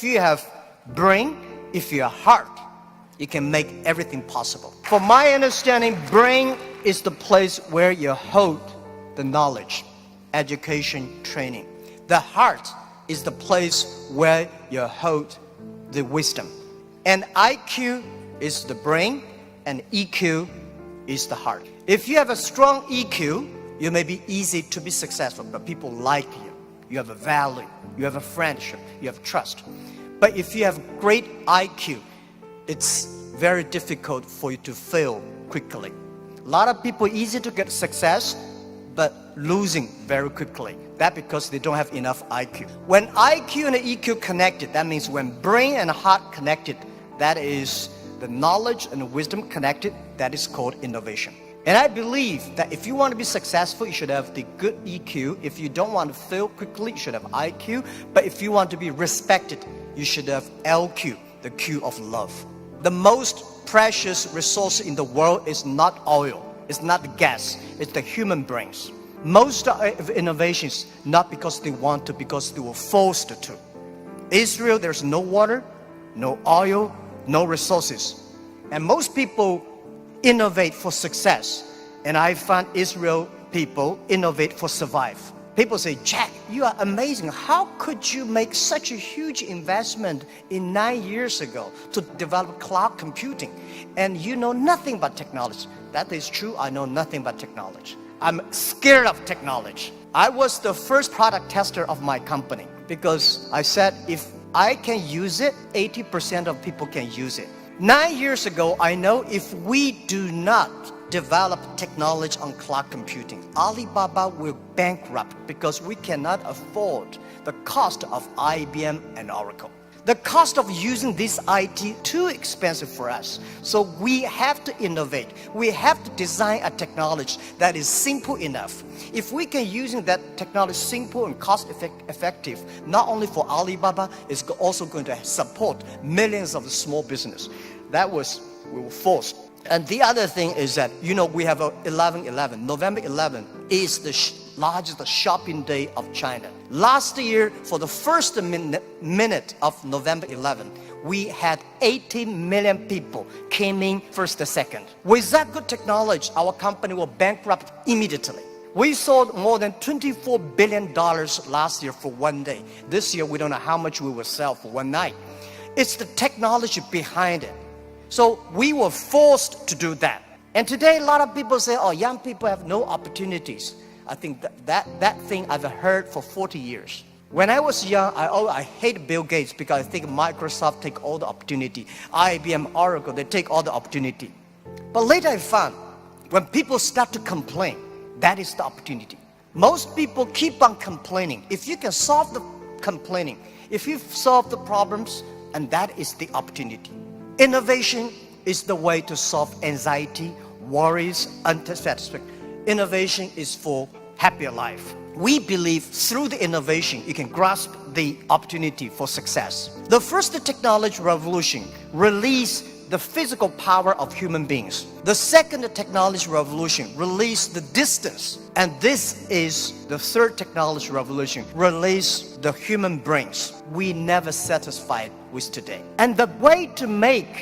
you have brain, if you have heart, you can make everything possible. For my understanding, brain is the place where you hold the knowledge, education, training. The heart is the place where you hold the wisdom. And IQ is the brain, and EQ is the heart. If you have a strong EQ, you may be easy to be successful, but people like you. You have a value, you have a friendship, you have trust. But if you have great IQ, it's very difficult for you to fail quickly. A lot of people easy to get success, but losing very quickly. That's because they don't have enough IQ. When IQ and EQ connected, that means when brain and heart connected, that is the knowledge and wisdom connected, that is called innovation. And I believe that if you want to be successful, you should have the good EQ. If you don't want to fail quickly, you should have IQ. But if you want to be respected, you should have LQ, the Q of love. The most precious resource in the world is not oil, it's not the gas, it's the human brains. Most of innovations, not because they want to, because they were forced to. Israel, there's no water, no oil, no resources. And most people innovate for success. And I find Israel people innovate for survive. People say, Jack, you are amazing. How could you make such a huge investment in 9 years ago to develop cloud computing? And you know nothing about technology. That is true, I know nothing about technology. I'm scared of technology. I was the first product tester of my company because I said, if I can use it, 80% of people can use it. 9 years ago, I know if we do not develop technology on cloud computing, Alibaba will bankrupt because we cannot afford the cost of IBM and Oracle. The cost of using this IT too expensive for us. So we have to innovate. We have to design a technology that is simple enough. If we can using that technology simple and cost effective, not only for Alibaba, it's also going to support millions of small business. We were forced. And the other thing is that, we have 11/11. November 11 is the largest shopping day of China. Last year, for the first minute of November 11, we had 80 million people came in first and second. With that good technology, our company will bankrupt immediately. We sold more than $24 billion last year for one day. This year, we don't know how much we will sell for one night. It's the technology behind it. So we were forced to do that. And today, a lot of people say, young people have no opportunities. I think that thing I've heard for 40 years. When I was young, I hate Bill Gates because I think Microsoft take all the opportunity. IBM, Oracle, they take all the opportunity. But later I found, when people start to complain, that is the opportunity. Most people keep on complaining. If you can solve the complaining, if you solve the problems, and that is the opportunity. Innovation is the way to solve anxiety, worries, unsatisfaction. Innovation is for happier life. We believe through the innovation, you can grasp the opportunity for success. The first technology revolution released the physical power of human beings. The second technology revolution released the distance. And this is the third technology revolution, release the human brains. We never satisfied with today. And the way to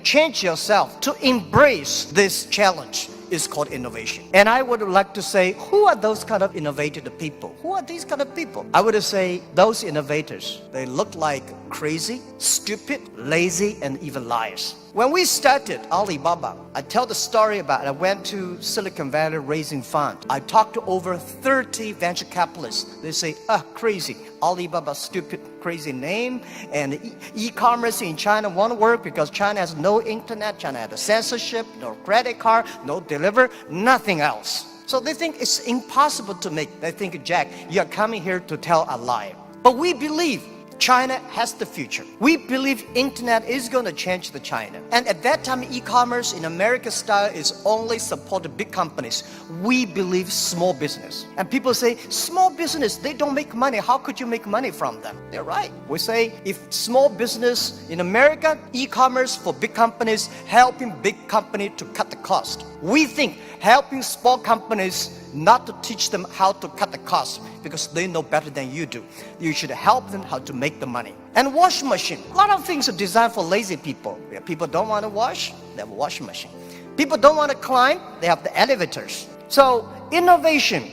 change yourself, to embrace this challenge is called innovation. And I would like to say, who are those kind of innovative people? Who are these kind of people? I would say those innovators, they look like crazy, stupid, lazy, and even liars. When we started Alibaba, I tell the story about I went to Silicon Valley raising funds. I talked to over 30 venture capitalists. They say, crazy. Alibaba, stupid, crazy name. And e-commerce in China won't work because China has no internet, China has censorship, no credit card, no deliver, nothing else. So they think it's impossible to make. They think, Jack, you're coming here to tell a lie. But we believe China has the future. We believe internet is going to change the China. And at that time, e-commerce in American style is only supported big companies. We believe small business. And people say, small business, they don't make money. How could you make money from them? They're right. We say, if small business in America, e-commerce for big companies, helping big company to cut the cost. We think helping small companies not to teach them how to cut the cost because they know better than you do. You should help them how to make the money. And washing machine. A lot of things are designed for lazy people. People don't want to wash, they have a washing machine. People don't want to climb, they have the elevators. So innovation,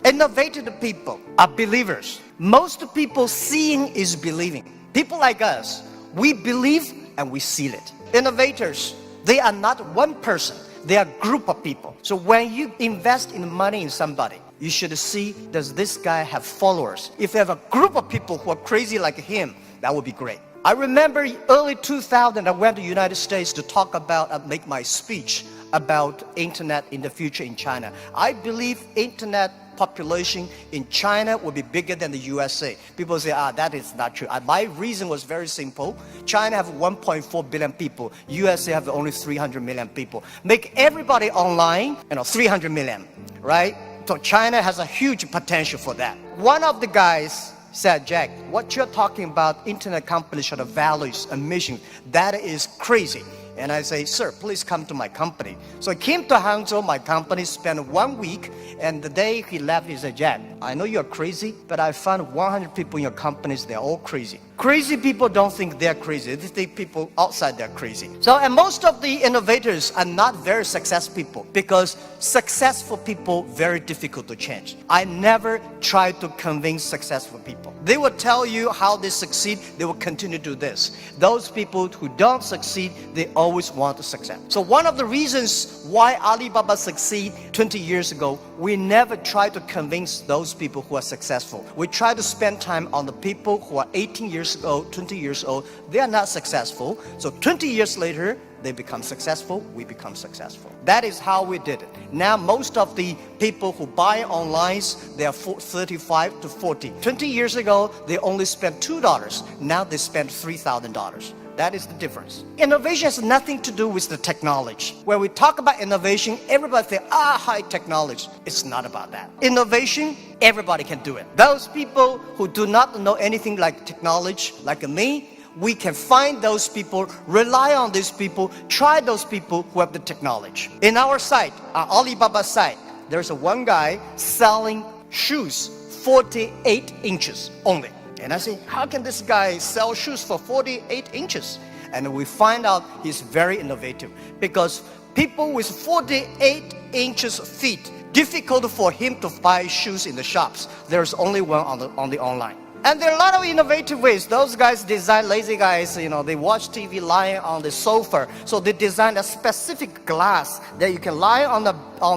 innovative people are believers. Most people seeing is believing. People like us, we believe and we seal it. Innovators, they are not one person, they are a group of people. So when you invest in money in somebody, you should see, does this guy have followers? If you have a group of people who are crazy like him, that would be great. I remember early 2000, I went to the United States to talk about, make my speech about internet in the future in China. I believe internet population in China will be bigger than the USA. People say, that is not true. My reason was very simple. China have 1.4 billion people. USA have only 300 million people. Make everybody online, 300 million, right? So China has a huge potential for that. One of the guys said, Jack, what you're talking about, internet companies should have values and mission, that is crazy. And I say, sir, please come to my company. So I came to Hangzhou, my company, spent 1 week, and the day he left, he said, Jack, I know you're crazy, but I found 100 people in your companies, they're all crazy. Crazy people don't think they're crazy, they think people outside they're crazy. So, and most of the innovators are not very successful people, because successful people, very difficult to change. I never try to convince successful people. They will tell you how they succeed, they will continue to do this. Those people who don't succeed, they always want to succeed. So one of the reasons why Alibaba succeed 20 years ago, we never try to convince those people who are successful. We try to spend time on the people who are 18 years old, 20 years old. They are not successful. So 20 years later, they become successful, we become successful. That is how we did it. Now most of the people who buy online, they are 35 to 40. 20 years ago, they only spent $2. Now they spend $3,000. That is the difference. Innovation has nothing to do with the technology. When we talk about innovation, everybody thinks, high technology. It's not about that. Innovation, everybody can do it. Those people who do not know anything like technology, like me, we can find those people, rely on these people, try those people who have the technology. In our site, our Alibaba site, there's one guy selling shoes 48 inches only. And I say, how can this guy sell shoes for 48 inches? And we find out he's very innovative, because people with 48 inches feet, difficult for him to buy shoes in the shops. There's only one on the online. And there are a lot of innovative ways. Those guys design, lazy guys, they watch TV lying on the sofa. So they design a specific glass that you can lie on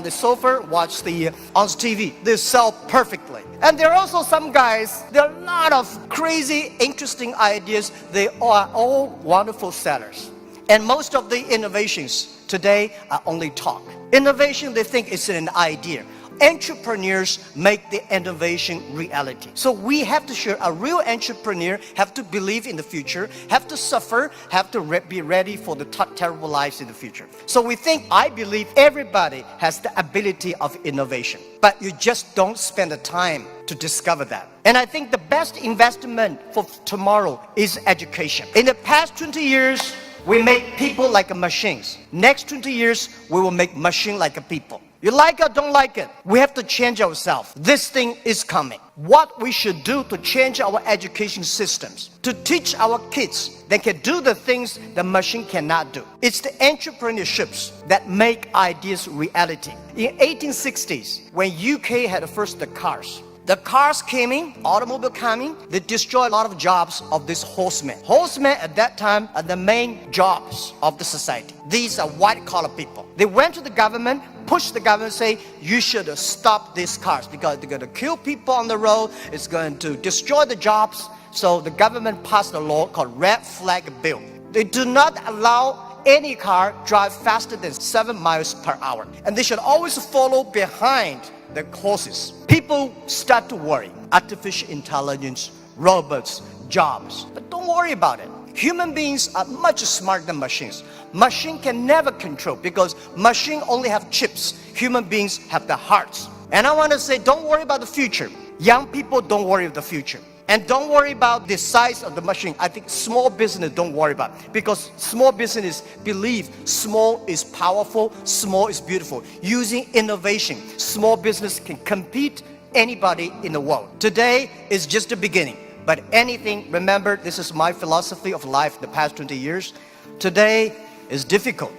the sofa, watch on TV. They sell perfectly. And there are also some guys, there are a lot of crazy, interesting ideas. They are all wonderful sellers. And most of the innovations today are only talk. Innovation, they think it's an idea. Entrepreneurs make the innovation reality. So we have to share, a real entrepreneur have to believe in the future, have to suffer, have to be ready for the terrible lives in the future. So I believe everybody has the ability of innovation, but you just don't spend the time to discover that. And I think the best investment for tomorrow is education. In the past 20 years, we make people like machines. Next 20 years, we will make machine like people. You like it, don't like it. We have to change ourselves. This thing is coming. What we should do to change our education systems, to teach our kids they can do the things the machine cannot do. It's the entrepreneurships that make ideas reality. In 1860s, when UK had first the cars came in, automobile coming, they destroyed a lot of jobs of these horsemen. Horsemen at that time are the main jobs of the society. These are white-collar people. They went to the government, pushed the government, say, you should stop these cars because they're going to kill people on the road, it's going to destroy the jobs. So the government passed a law called Red Flag Bill. They do not allow any car drive faster than 7 miles per hour. And they should always follow behind the horses. People start to worry. Artificial intelligence, robots, jobs. But don't worry about it. Human beings are much smarter than machines. Machine can never control because machine only have chips. Human beings have the hearts. And I want to say, don't worry about the future. Young people, don't worry about the future. And don't worry about the size of the machine. I think small business, don't worry about it. Because small business believe small is powerful, small is beautiful. Using innovation, small business can compete anybody in the world. Today is just the beginning. But anything, remember, this is my philosophy of life the past 20 years. Today is difficult.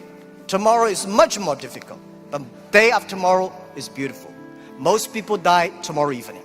Tomorrow is much more difficult. But day after tomorrow is beautiful. Most people die tomorrow evening.